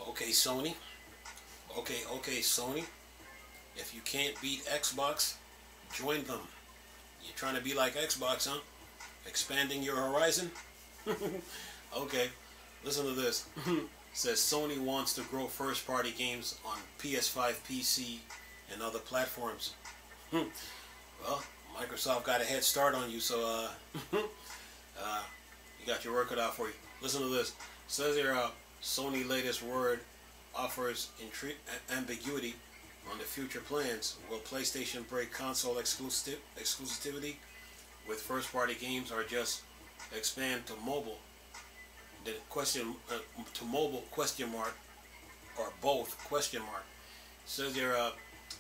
Okay, Sony. Okay, Sony. If you can't beat Xbox, join them. You're trying to be like Xbox, huh? Expanding your horizon? Okay, listen to this. Says Sony wants to grow first-party games on PS5, PC, and other platforms. Well, Microsoft got a head start on you, so you got your work cut out for you. Listen to this. Says here, Sony latest word offers ambiguity on the future plans. Will PlayStation break console exclusivity with first-party games, or just expand to mobile? The question to mobile question mark, or both question mark. Says here,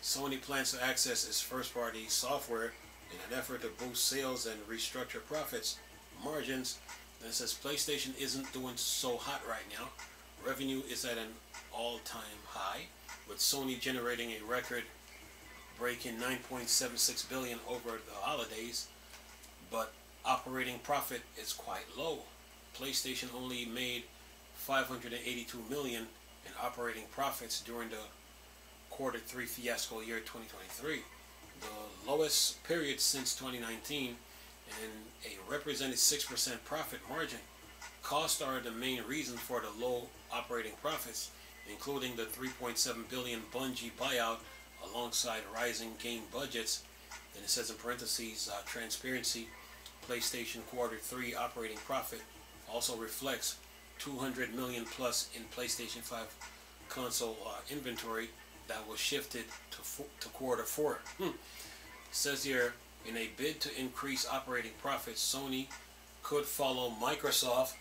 Sony plans to access its first-party software in an effort to boost sales and restructure profits margins. And it says PlayStation isn't doing so hot right now. Revenue is at an all-time high, with Sony generating a record-breaking $9.76 billion over the holidays, but operating profit is quite low. PlayStation only made $582 million in operating profits during the Q3 fiasco year 2023, the lowest period since 2019, and a represented 6% profit margin. Costs are the main reason for the low operating profits, including the $3.7 billion Bungie buyout alongside rising game budgets. Then it says in parentheses, transparency, PlayStation Q3 operating profit also reflects $200 million plus in PlayStation 5 console inventory that was shifted to Q4. Says here, in a bid to increase operating profits, Sony could follow Microsoft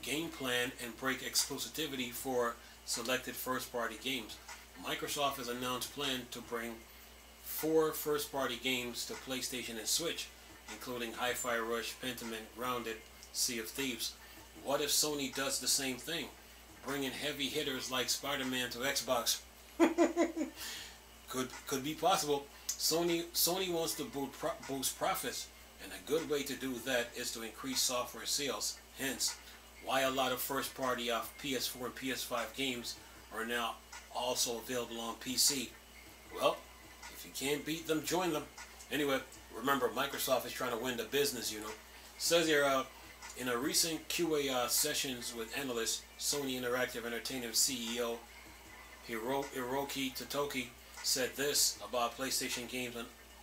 game plan and break exclusivity for selected first-party games. Microsoft has announced plan to bring 4 first-party games to PlayStation and Switch, including Hi-Fi Rush, Pentiment, Grounded, Sea of Thieves. What if Sony does the same thing, bringing heavy hitters like Spider-Man to Xbox? Could be possible. Sony wants to boost profits, and a good way to do that is to increase software sales. Hence, why a lot of first-party PS4 and PS5 games are now also available on PC. Well, if you can't beat them, join them. Anyway, remember, Microsoft is trying to win the business, you know. Says here, in a recent QA sessions with analysts, Sony Interactive Entertainment CEO Hiroki Totoki said this about PlayStation games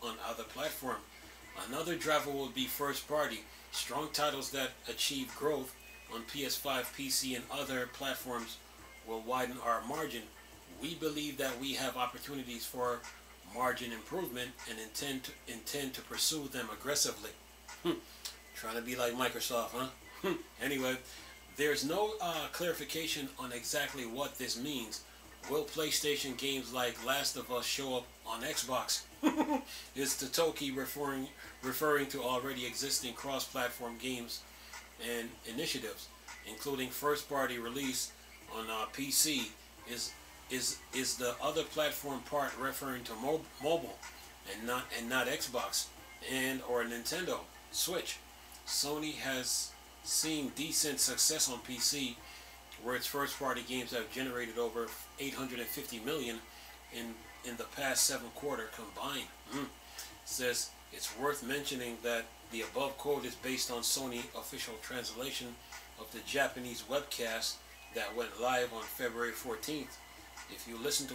on other platforms. Another driver will be first party. Strong titles that achieve growth on PS5, PC, and other platforms will widen our margin. We believe that we have opportunities for margin improvement and intend to pursue them aggressively. Trying to be like Microsoft, huh? Anyway, there's no clarification on exactly what this means. Will PlayStation games like Last of Us show up on Xbox? Is Totoki referring to already existing cross-platform games and initiatives, including first-party release on PC? Is the other platform part referring to mobile and not Xbox and or Nintendo Switch? Sony has seen decent success on PC, where its first-party games have generated over $850 million in the past 7 quarters combined. Says it's worth mentioning that the above quote is based on Sony official translation of the Japanese webcast that went live on February 14th. If you listen to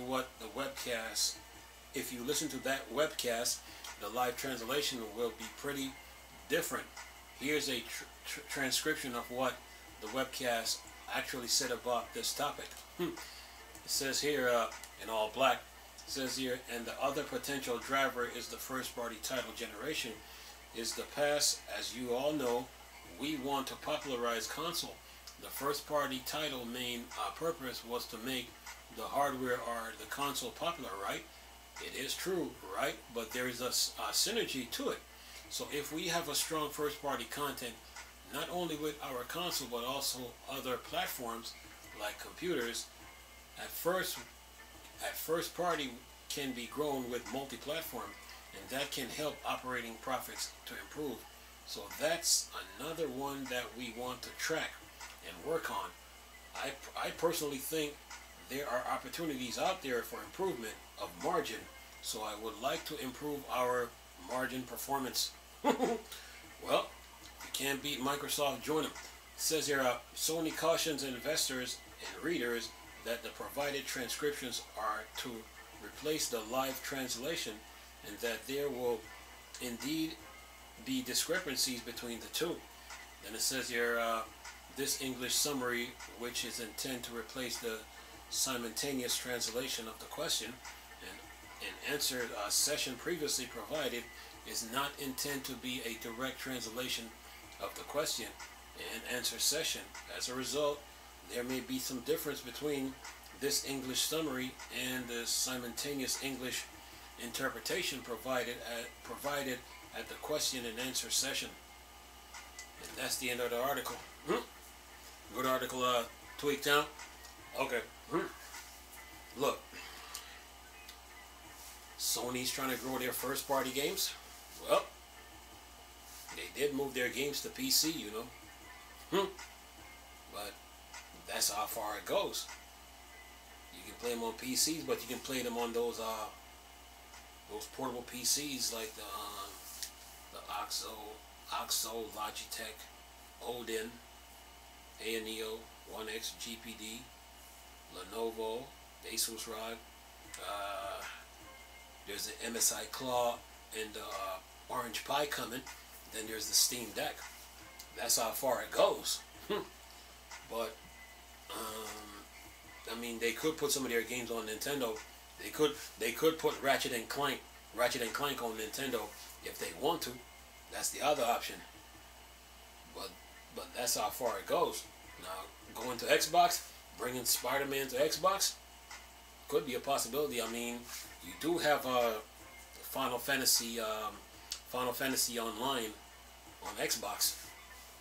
that webcast, the live translation will be pretty different. Here's a transcription of what the webcast actually said about this topic. It says here in all black, it says here, and the other potential driver is the first party title generation is the past. As you all know, we want to popularize console. The first party title main purpose was to make the hardware or the console popular, right? It is true, right? But there is a synergy to it. So if we have a strong first party content, not only with our console but also other platforms like computers, at first party can be grown with multi-platform, and that can help operating profits to improve. So that's another one that we want to track and work on. I personally think there are opportunities out there for improvement of margin. So I would like to improve our margin performance. Well, if you can't beat Microsoft, join them. It says here, Sony cautions investors and readers that the provided transcriptions are to replace the live translation, and that there will indeed be discrepancies between the two. Then it says here, this English summary, which is intended to replace the simultaneous translation of the question and answer session previously provided, is not intended to be a direct translation of the question and answer session. As a result, there may be some difference between this English summary and the simultaneous English interpretation provided at the question and answer session. And that's the end of the article. Good article, tweaked out. Okay. Look, Sony's trying to grow their first party games. Well, they did move their games to PC, you know. But that's how far it goes. You can play them on PCs, but you can play them on those portable PCs like the OXO, Logitech, Odin, ANEO, 1X, GPD, Lenovo, Asus ROG. There's the MSI Claw and the Orange Pi coming. Then there's the Steam Deck. That's how far it goes. But I mean, they could put some of their games on Nintendo. They could put Ratchet and Clank on Nintendo if they want to. That's the other option. But that's how far it goes. Now, going to Xbox, bringing Spider-Man to Xbox could be a possibility. I mean, you do have Final Fantasy Online on Xbox.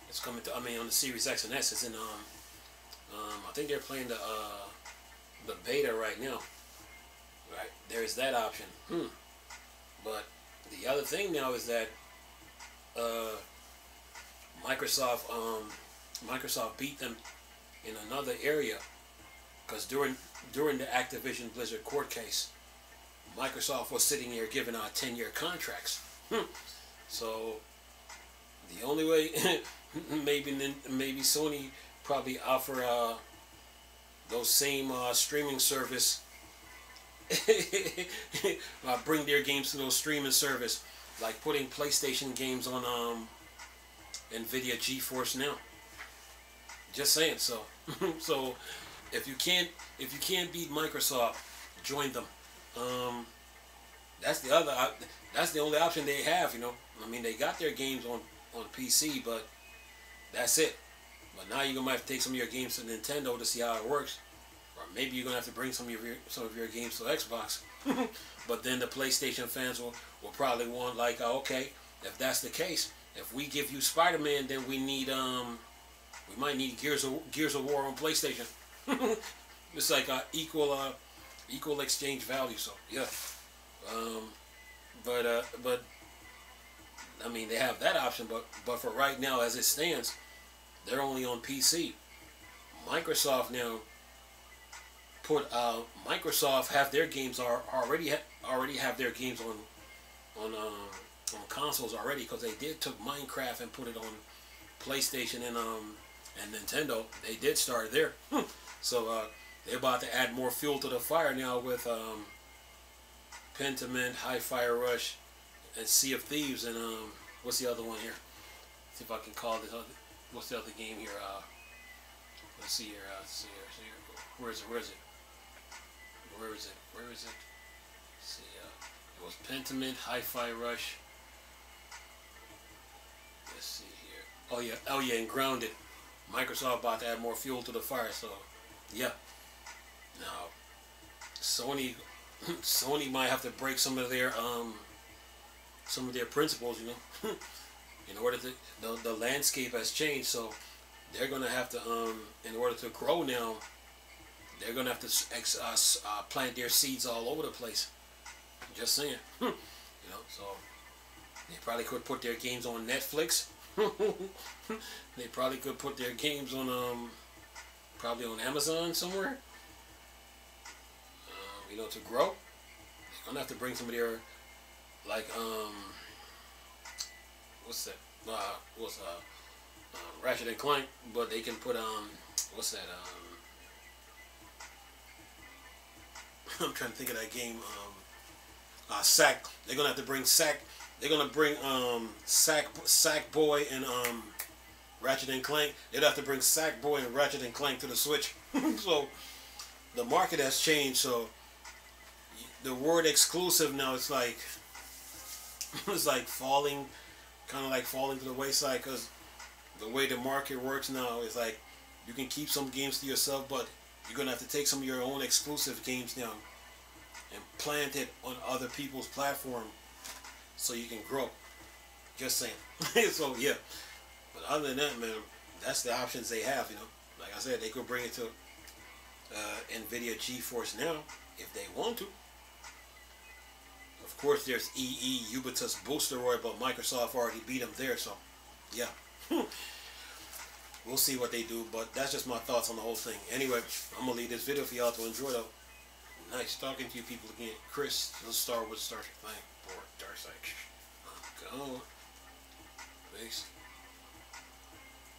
It's coming to, I mean, on the Series X and S. It's in I think they're playing the beta right now. Right, there's that option. But the other thing now is that Microsoft beat them in another area, because during the Activision Blizzard court case, Microsoft was sitting there giving out 10-year contracts. So the only way, maybe Sony probably offer those same streaming service, bring their games to those streaming service, like putting PlayStation games on NVIDIA GeForce Now. Just saying. So so if you can't beat Microsoft, join them. That's the only option they have, you know. I mean, they got their games on PC, but that's it. But now you're gonna have to take some of your games to Nintendo to see how it works, or maybe you're gonna have to bring some of your games to Xbox. But then the PlayStation fans will probably want, like, okay, if that's the case, if we give you Spider-Man, then we might need Gears of War on PlayStation. It's like equal exchange value. So yeah, but I mean, they have that option. But for right now, as it stands, they're only on PC. Microsoft now Microsoft have their games already have their games on consoles already, because they did took Minecraft and put it on PlayStation and Nintendo. They did start there. So they're about to add more fuel to the fire now with Pentiment, Hi-Fi Rush, and Sea of Thieves, and what's the other one here? See if I can call this. What's the other game here? Let's see here. Where is it? Let's see, it was Pentiment, Hi-Fi Rush. Let's see here. Oh yeah, and Grounded. Microsoft about to add more fuel to the fire. So yeah. Now Sony might have to break some of their principles, you know. In order to, the landscape has changed, so they're gonna have to in order to grow now, they're gonna have to plant their seeds all over the place. Just saying. You know, so they probably could put their games on Netflix. They probably could put their games on probably on Amazon somewhere. You know, to grow. I'm gonna have to bring somebody here, like what's that? Ratchet and Clank, but they can put what's that? I'm trying to think of that game. Sack. They're gonna have to bring Sack. They're gonna bring Sackboy and Ratchet and Clank. They'd have to bring Sackboy and Ratchet and Clank to the Switch. So the market has changed. So the word exclusive now it's like falling, kind of like falling to the wayside, because the way the market works now is like you can keep some games to yourself, but you're gonna have to take some of your own exclusive games now and plant it on other people's platform so you can grow. Just saying. So yeah. But other than that, man, that's the options they have. You know, like I said, they could bring it to NVIDIA GeForce Now if they want to. Of course, there's EE Ubisoft Boosteroid, but Microsoft already beat them there. So yeah. We'll see what they do, but that's just my thoughts on the whole thing. Anyway, I'm going to leave this video for y'all to enjoy, though. Nice talking to you people again. Chris, the Star Wars Starship Flying for Dark Side. Go. Peace.